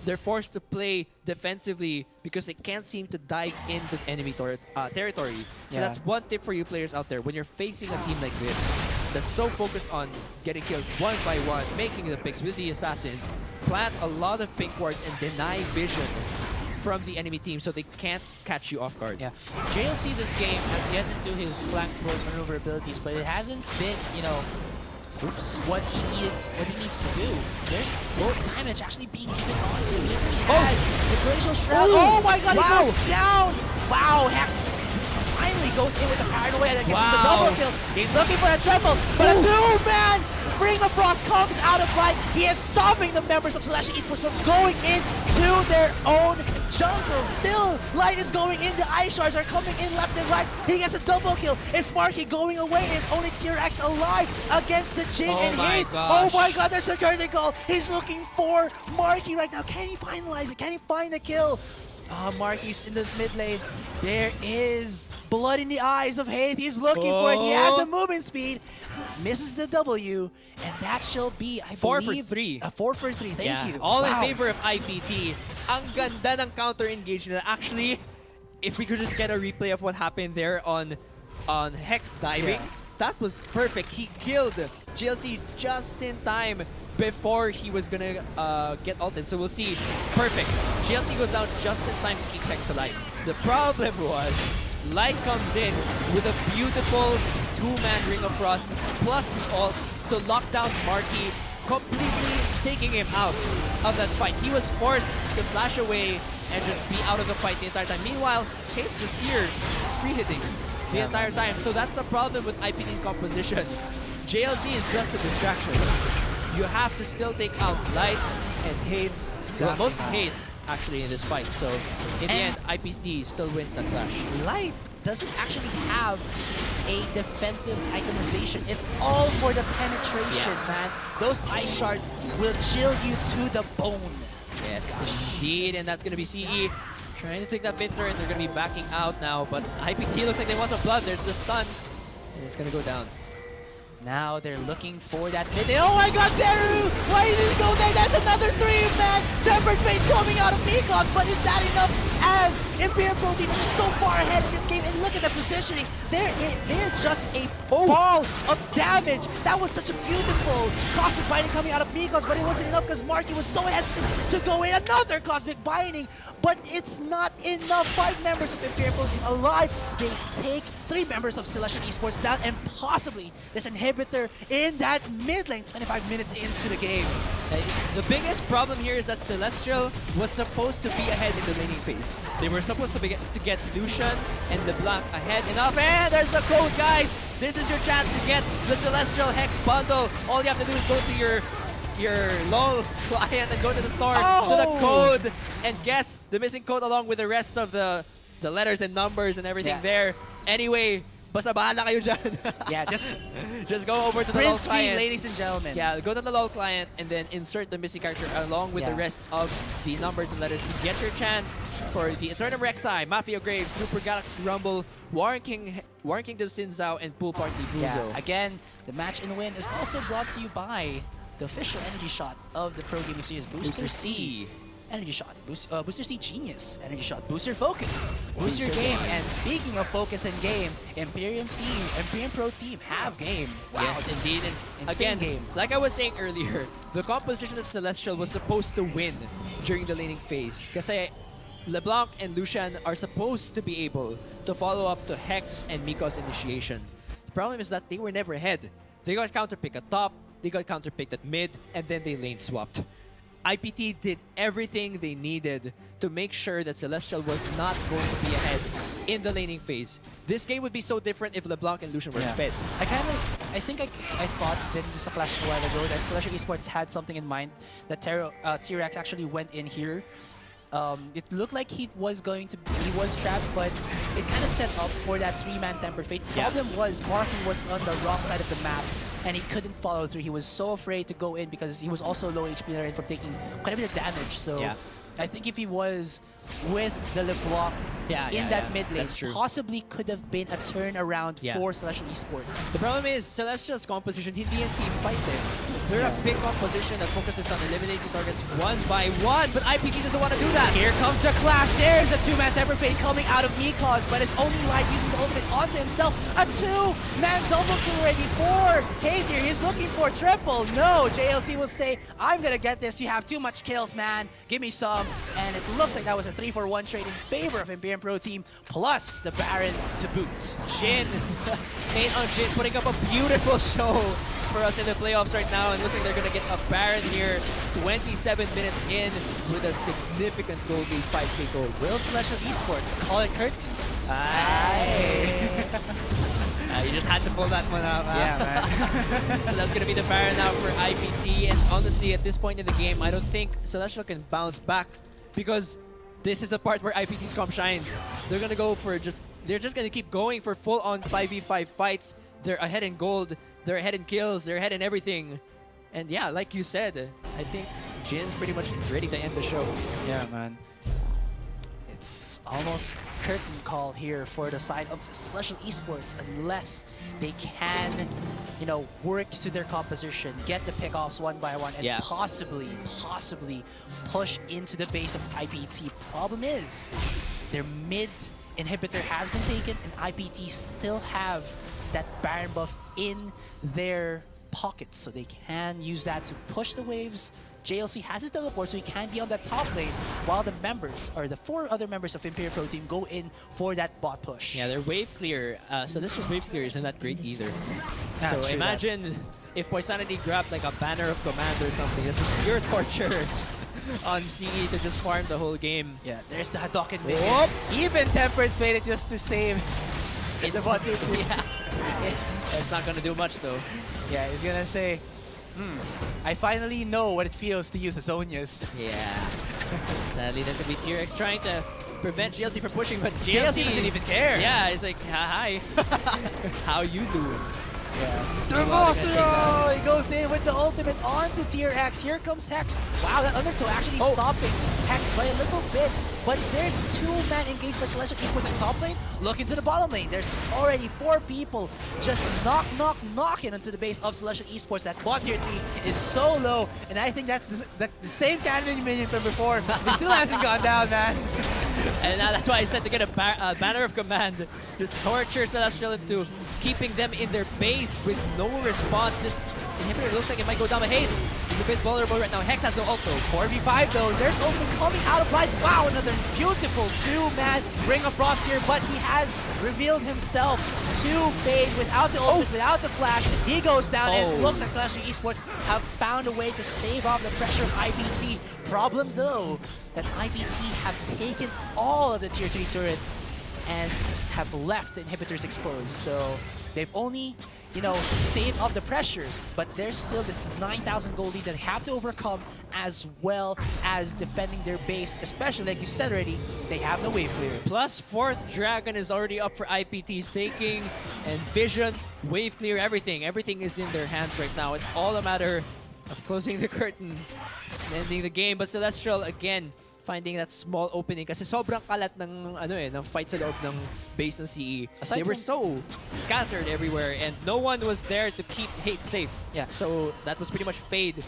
They're forced to play defensively because they can't seem to dive into enemy territory. So Yeah. that's one tip for you players out there. When you're facing a team like this, that's so focused on getting kills one by one, making the picks with the assassins, plant a lot of pink wards and deny vision from the enemy team so they can't catch you off guard. Yeah, JLC this game has yet to do his flank road maneuver abilities, but it hasn't been, you know, what he needs to do. There's more damage actually being given onto him. He has the Glacial Shroud. Oh my god, he goes down! Wow, Hex finally goes in with the paranoia that gets him the double kill. He's looking for a triple, but a two-man Ring of Frost comes out of Light. He is stopping the members of Celestial Esports from going into their own jungle. Still, Light is going in. The Ice Shards are coming in left and right. He gets a double kill. It's Marky going away. It's only T-Rex alive against the Jin and Hate. Oh my god, there's the curtain call. He's looking for Marky right now. Can he finalize it? Can he find the kill? Marky's in this mid lane. There is blood in the eyes of Hate. He's looking for it. He has the movement speed. Misses the W. And that shall be, I 4 believe, for 3. 4 for 3. Thank you. All in Wow. favor of IPT. Ang ganda ng counter engagement. Actually, if we could just get a replay of what happened there on Hex diving, that was perfect. He killed GLC just in time before he was gonna get ulted. So we'll see. Perfect. GLC goes down just in time to keep Hex alive. The problem was, Light comes in with a beautiful two-man Ring of Frost plus the ult to lock down Marky, completely taking him out of that fight. He was forced to flash away and just be out of the fight the entire time. Meanwhile, Kate's just here, free hitting the entire time. So that's the problem with IPT's composition. JLC is just a distraction. You have to still take out Light and Hate. Well, mostly Hate actually in this fight. So in the end, IPT still wins that clash. Light doesn't actually have a defensive itemization. It's all for the penetration, man. Those ice shards will chill you to the bone. Yes, indeed, and that's going to be CE trying to take that mid turret. They're going to be backing out now, but IPT looks like they want some blood. There's the stun, and it's going to go down. Now they're looking for that mid. Oh my god, Teru! Why did he go there? There's another 3-man Tempered Fate coming out of Mikos, but is that enough as Imperial Pro Team is so far ahead in this game? And look at the positioning. They're just a ball of damage. That was such a beautiful Cosmic Binding coming out of Mikos, but it wasn't enough because Marky was so hesitant to go in. Another Cosmic Binding, but it's not enough. 5 members of Imperial Pro Team alive. They take 3 members of Celestial Esports down, and possibly this inhibitor in that mid lane 25 minutes into the game. The biggest problem here is that Celestial was supposed to be ahead in the laning phase. They were supposed to get Lucian and LeBlanc ahead enough. And there's the code, guys! This is your chance to get the Celestial Hex bundle. All you have to do is go to your LOL client and go to the store, to the code, and guess the missing code along with the rest of the letters and numbers and everything there. Anyway, basta bahala kayo dyan. Yeah, just go over to the print LOL screen, client. ladies and gentlemen. Yeah, go to the LOL client and then insert the missing character along with the rest of the numbers and letters to get your chance for the Eternum Rek'Sai, Mafia Grave, Super Galaxy Rumble, Warren Kingdom Sin Zhao, and Pool Party Buzo. Yeah, again, the match and win is also brought to you by the official energy shot of the Pro Gaming Series, Booster C. Energy Shot, Booster C Genius, Energy Shot, Booster Focus, Boost your game. And speaking of focus and game, Imperium Pro Team have game. Wow, Yes, indeed. And insane again, game. like I was saying earlier, the composition of Celestial was supposed to win during the laning phase. Kasi LeBlanc and Lucian are supposed to be able to follow up to Hex and Miko's initiation. The problem is that they were never ahead. They got counterpicked at top, they got counterpicked at mid, and then they lane swapped. IPT did everything they needed to make sure that Celestial was not going to be ahead in the laning phase. This game would be so different if LeBlanc and Lucian were fed. I think I thought that in this clash a while ago that Celestial Esports had something in mind, that T-Rex actually went in here. It looked like he was trapped, but it kind of set up for that 3-man Tempered Fate. Problem was Marky was on the wrong side of the map, and he couldn't follow through. He was so afraid to go in because he was also low HP and from taking quite a bit of damage. So I think if he was with the LeBlanc in that mid lane, possibly could have been a turnaround for Celestial Esports. The problem is Celestial's composition, hindi yung team fight eh. They're a big composition that focuses on eliminating targets one by one, but IPT doesn't want to do that. Here comes the clash. There's a 2-man Tempered Fate coming out of Mikos, but it's only Light using the ultimate onto himself. A 2-man double kill ready for Kate here. He's looking for triple. No, JLC will say, I'm gonna get this. You have too much kills, man. Give me some. And it looks like that was a 3-for-1 trade in favor of Imperium Pro Team, plus the Baron to boot. Jin, Kate on Jin putting up a beautiful show for us in the playoffs right now, and looks like they're gonna get a Baron here 27 minutes in with a significant gold lead, 5k gold. Will Celestial Esports call it curtains? You just had to pull that one out. Yeah, man. So that's gonna be the Baron now for IPT, and honestly at this point in the game I don't think Celestial can bounce back, because this is the part where IPT's comp shines. They're gonna go for they're just gonna keep going for full-on 5v5 fights. They're ahead in gold, they're ahead in kills, they're ahead in everything. And yeah, like you said, I think Jin's pretty much ready to end the show. Yeah, man. It's almost curtain call here for the side of Celestial Esports, unless they can, work to their composition, get the pickoffs one by one, and possibly push into the base of IPT. Problem is, their mid inhibitor has been taken, and IPT still have that Baron buff in their pockets, so they can use that to push the waves. JLC has his teleport, so he can be on that top lane, while the members, or the 4 other members of Imperial Pro Team, go in for that bot push. Yeah, their wave clear. So this just wave clear isn't that great either. Yeah, so true imagine if Poisanity grabbed like a banner of command or something. This is pure torture on CE to just farm the whole game. Yeah, there's the Hadoken Whoop. minion. Even Tempers made it just to save the bot tier 2. Yeah. It's not gonna do much though. Yeah, he's gonna say, I finally know what it feels to use the Zonias. Yeah. Sadly, that could be Tier X trying to prevent GLC from pushing, but JLC doesn't even care. Yeah, it's like, hi. How you doing? Yeah. Well, they're gonna take that. He goes in with the ultimate onto Tier X. Here comes Hex. Wow, that undertow actually stopping Hex by a little bit. But there's 2-man engaged by Celestial Esports in top lane. Look into the bottom lane. There's already 4 people just knocking onto the base of Celestial Esports. That bot tier 3 is so low. And I think that's the same cannon minion from before. It still hasn't gone down, man. And now that's why I said to get a banner of command. Just torture Celestial into keeping them in their base with no response. This inhibitor looks like it might go down, but hey, he's a bit vulnerable right now. Hex has no ult though. 4v5 though, there's Open coming out of light. Wow, another beautiful 2-man Ring of Frost here, but he has revealed himself to Fade without the ultimate, without the flash. He goes down and it looks like Celestial Esports have found a way to stave off the pressure of IPT. Problem though, that IPT have taken all of the tier 3 turrets and have left the inhibitors exposed. So they've only, staved off the pressure, but there's still this 9,000 gold lead that they have to overcome, as well as defending their base, especially like you said already, they have no wave clear. Plus 4th Dragon is already up for IPT's taking, and Vision, wave clear, everything. Everything is in their hands right now. It's all a matter of closing the curtains and ending the game. But Celestial, again, finding that small opening kasi sobrang kalat ng ng fight sa loob ng base ng CE. They were so scattered everywhere and no one was there to keep Hate safe. Yeah. So that was pretty much Fade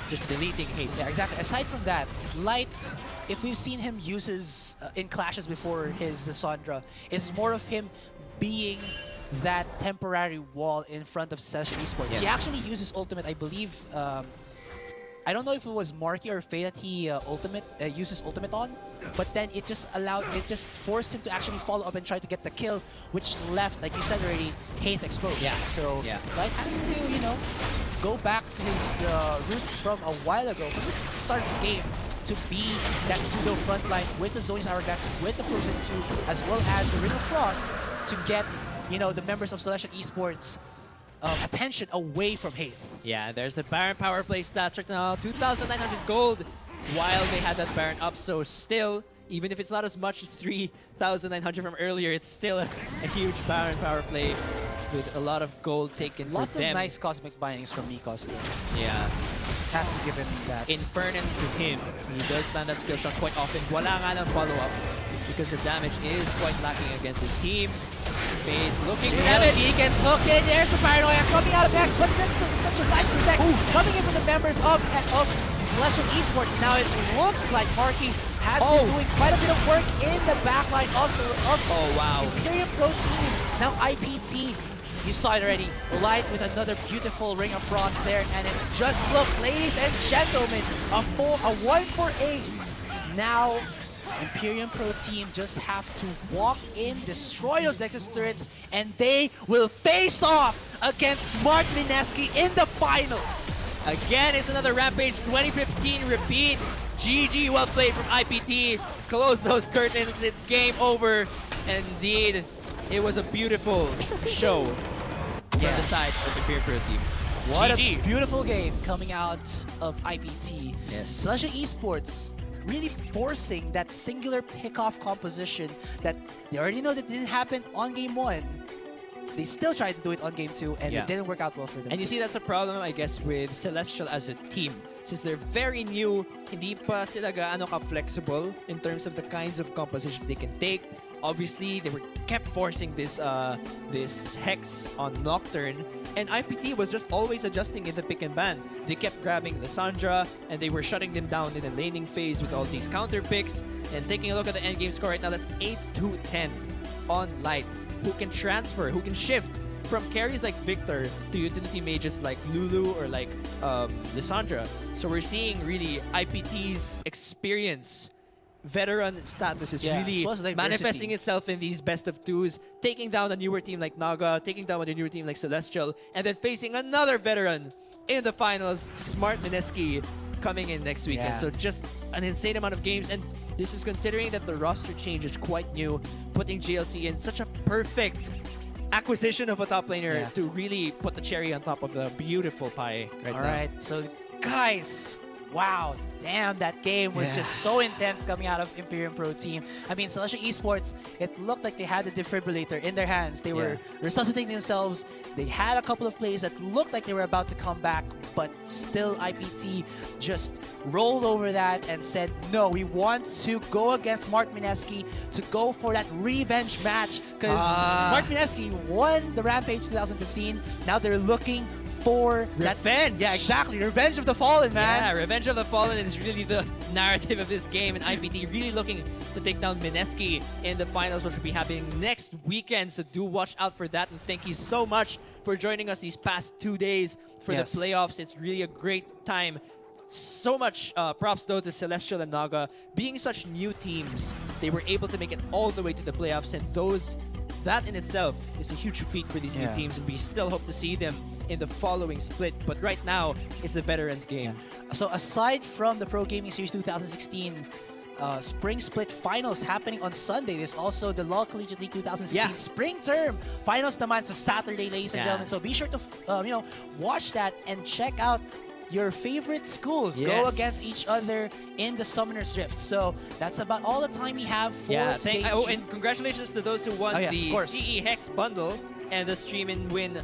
just deleting Hate. Yeah, exactly. Aside from that, Light, if we've seen him use his in clashes before his Sandra, it's more of him being that temporary wall in front of Celestial Esports. Yeah. He actually uses ultimate, I believe. I don't know if it was Marky or Faye that he uses ultimate on, but then it just forced him to actually follow up and try to get the kill, which left, like you said already, Hate exposed. Yeah. So Light has to, go back to his roots from a while ago, from the start of this game, to be that pseudo frontline with the Zoni's Hourglass, with the Frozen 2, as well as the Ring of Frost, to get, the members of Celestial Esports attention away from Hate. Yeah, there's the Baron power play stats right now. 2,900 gold while they had that Baron up. So still, even if it's not as much as 3,900 from earlier, it's still a huge Baron power play with a lot of gold taken Lots for them. of nice cosmic bindings from Nikos. Yeah. Have to give him that. In fairness to him, he does land that skill shot quite often. Wala nga lang follow-up because the damage is quite lacking against his team. Fade looking for damage. He gets hooked in. There's the paranoia coming out of Hex, but this is such a nice protect coming in from the members of Celestial Esports. Now it looks like Marky has been doing quite a bit of work in the backline of Imperial Pro Team. Now IPT, you saw it already. Light with another beautiful Ring of Frost there, and it just looks, ladies and gentlemen, a 1-4 ace. Now Imperial Pro Team just have to walk in, destroy those Nexus turrets, and they will face off against Mark Mineski in the finals. Again, it's another Rampage 2015 repeat. GG, well played from IPT. Close those curtains, it's game over. And indeed, it was a beautiful show from the side of the Imperial Pro Team. What GG. a beautiful game coming out of IPT. Yes. Celestial Esports really forcing that singular pick-off composition that they already know that didn't happen on game 1. They still tried to do it on game 2 and it didn't work out well for them. And you see, that's a problem, I guess, with Celestial as a team. Since they're very new, hindi pa sila gaano ka-flexible in terms of the kinds of compositions they can take. Obviously, they were kept forcing this Hex on Nocturne, and IPT was just always adjusting in the pick and ban. They kept grabbing Lissandra, and they were shutting them down in the laning phase with all these counter picks. And taking a look at the endgame score right now, that's 8-10 on Light, who can transfer, who can shift from carries like Victor to utility mages like Lulu or like Lissandra. So we're seeing really IPT's experience, veteran status is Yeah, really as well as diversity. manifesting itself in these best of twos, taking down a newer team like Naga, taking down a newer team like Celestial, and then facing another veteran in the finals, Smart Mineski, coming in next weekend. Yeah. So just an insane amount of games, and this is considering that the roster change is quite new, putting JLC in such a perfect acquisition of a top laner to really put the cherry on top of the beautiful pie right All now. right, so guys, wow, damn, that game was just so intense coming out of Imperium Pro Team. I mean, Celestial Esports, it looked like they had the defibrillator in their hands. They were resuscitating themselves. They had a couple of plays that looked like they were about to come back, but still IPT just rolled over that and said, no, we want to go against Smart Mineski to go for that revenge match, because Smart Mineski won the Rampage 2015. Now they're looking for Revenge. Yeah, exactly. Revenge of the Fallen, man. Yeah, Revenge of the Fallen is really the narrative of this game, and IPT really looking to take down Mineski in the finals, which will be happening next weekend. So do watch out for that, and thank you so much for joining us these past 2 days for the playoffs. It's really a great time. So much props though to Celestial and Naga. Being such new teams, they were able to make it all the way to the playoffs, and that in itself is a huge feat for these new teams, and we still hope to see them in the following split. But right now, it's a veterans game. So aside from the Pro Gaming Series 2016 Spring Split Finals happening on Sunday, there's also the LoL Collegiate League 2016 Spring Term Finals naman sa Saturday, ladies and gentlemen. So be sure to watch that and check out your favorite schools go against each other in the Summoner's Rift. So that's about all the time we have for today's and congratulations to those who won the CE Hex bundle and the Stream and Win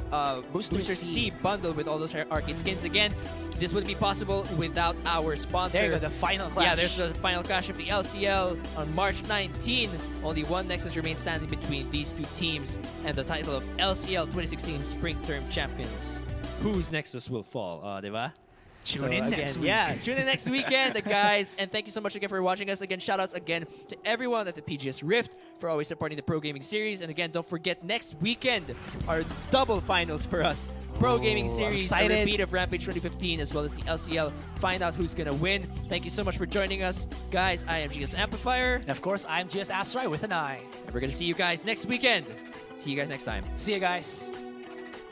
Booster C bundle with all those arcade skins. Again, this wouldn't be possible without our sponsor. There you go, the final clash. Yeah, there's the final clash of the LCL on March 19. Only one Nexus remains standing between these two teams and the title of LCL 2016 Spring Term Champions. Whose Nexus will fall, diba? Tune in next week. Yeah, tune in next weekend, guys. And thank you so much again for watching us. Again, shout outs again to everyone at the PGS Rift for always supporting the Pro Gaming Series. And again, don't forget, next weekend are double finals for us. Pro Gaming Series, a repeat of Rampage 2015, as well as the LCL. Find out who's going to win. Thank you so much for joining us. Guys, I am GS Amplifier. And of course, I'm GS Astrai with an I. And we're going to see you guys next weekend. See you guys next time. See you guys.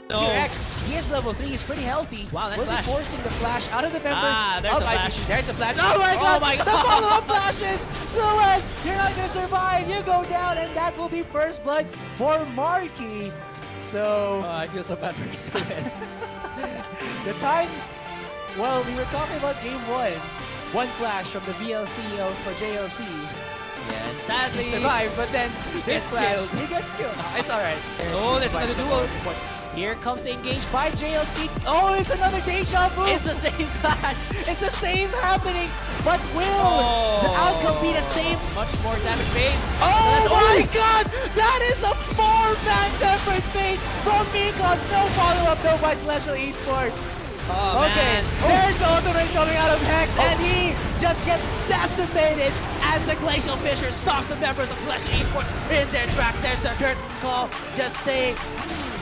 No. T-Rex, he is level 3, he's pretty healthy. Wow, nice We'll be flash. forcing the flash out of the members. There's of the flash. IPT. There's the flash. Oh my god! Oh my god. The follow-up flashes! Suez, you're not gonna survive. You go down, and that will be first blood for Marky. So I feel so bad for Suez. the time, well, we were talking about game 1. One flash from the VLC for JLC. Yeah, and sadly, He survived, but then this gets flash, killed. he gets killed. It's alright. Oh, there's another duel. Here comes the engage by JLC. Oh, it's another deja vu. It's the same flash. It's the same happening, but will the outcome be the same? Much more damage made. Oh my god! That is a 4-man effort fate from Mikos. No follow-up though by Celestial Esports. Oh, Okay, man. there's the ultimate coming out of Hex, and he just gets decimated as the Glacial Fisher stops the members of Celestial Esports in their tracks. There's the curtain call, just saying,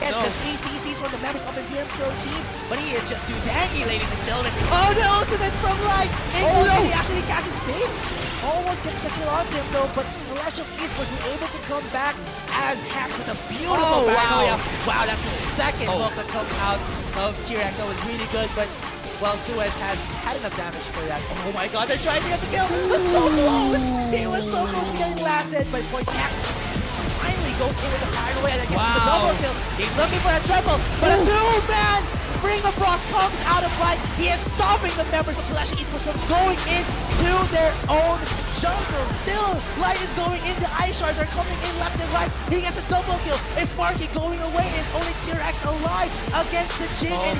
gets the 3 CCs from the members of the Imperium Pro Team, but he is just too tanky, ladies and gentlemen. Oh, the ultimate from Light! He actually catches Fade. Almost gets the kill onto him though, but Celestial Esports were able to come back as Hex with a beautiful Magnolia. Wow, that's the second hook that comes out of T-Rex. That was really good, but well, Suez had enough damage for that. Oh my god, they're trying to get the kill. It was so close! He was so close to getting blasted, but Poise Hex finally goes in with the paranoia that gets the double kill. He's looking for a triple, but a 2-man Bring of Frost comes out of Light. He is stopping the members of Celestial Esports from going into their own jungle. Still, Light is going in. The Ice Shards are coming in left and right. He gets a double kill. It's Marky going away. It's only T-Rex alive against the Jin. And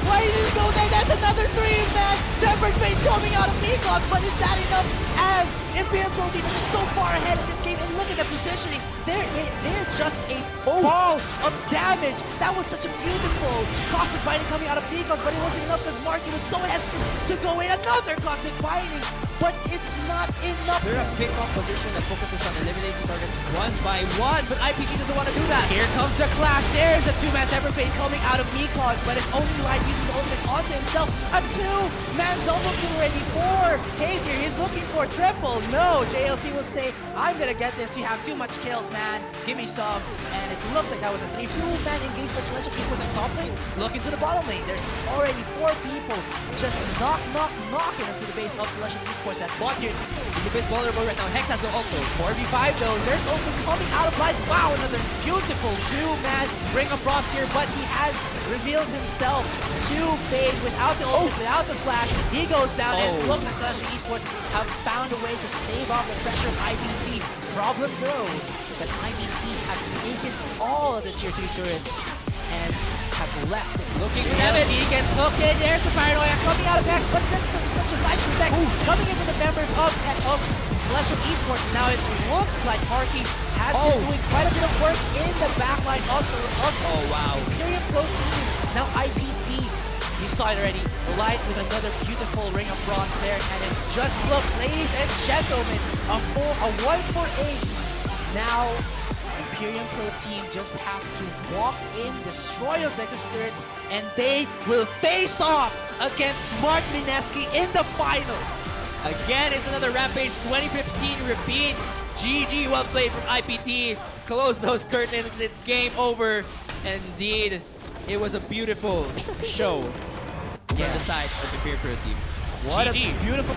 why did he go there? There's another 3-man. Tempered Fate coming out of Mikos, but is that enough as Imperial Pro Team is so far ahead in this game? And look at the positioning. They're just a ball of damage. That was such a beautiful Cosmic Binding coming out of Mikos, but it wasn't enough because Marky was so hesitant to go in. Another Cosmic Binding, but it's not enough. They're a pick-off position that focuses on eliminating targets one by one, but IPT doesn't want to do that. Here comes the clash. There's a two-man Tempered Fate coming out of Mikos, but it's only Light using the ultimate onto himself. A two-man double kill ready for Xavier. He's looking for triple. No, JLC will say, I'm gonna get this. You have too much kills, man. Give me some. And it looks like that was a 3-2-man engagement for Celestial Esports in the top lane. Look into the bottom lane. There's already 4 people just knocking into the base of Celestial Esports. That bot here He's a bit vulnerable right now. Hex has no ult though. 4v5 though. There's also coming out of Light. Wow, another beautiful two-man ring of frost here, but he has revealed himself to Fade without the ult, without the flash. He goes down and it looks like Celestial Esports have found a way to stave off the pressure of IPT. Problem though, that IPT have taken all of the tier 3 turrets and have left it. Looking for at it. He gets hooked in. There's the paranoia coming out of Hex, but this is such a nice effect coming in from the members of Celestial Esports. Now it looks like Marky has been doing quite a bit of work in the backline also of Imperial Pro Team. Now IPT, you saw it already. Light with another beautiful ring of frost there, and it just looks, ladies and gentlemen, a 1-4 ace. Now Imperial Pro Team just have to walk in, destroy those Nexus turrets, and they will face off against Mark Lineski in the finals. Again, it's another Rampage 2015 repeat. GG, well played from IPT. Close those curtains, it's game over. And indeed, it was a beautiful show from the side of the Imperial Pro Team. What GG. a beautiful...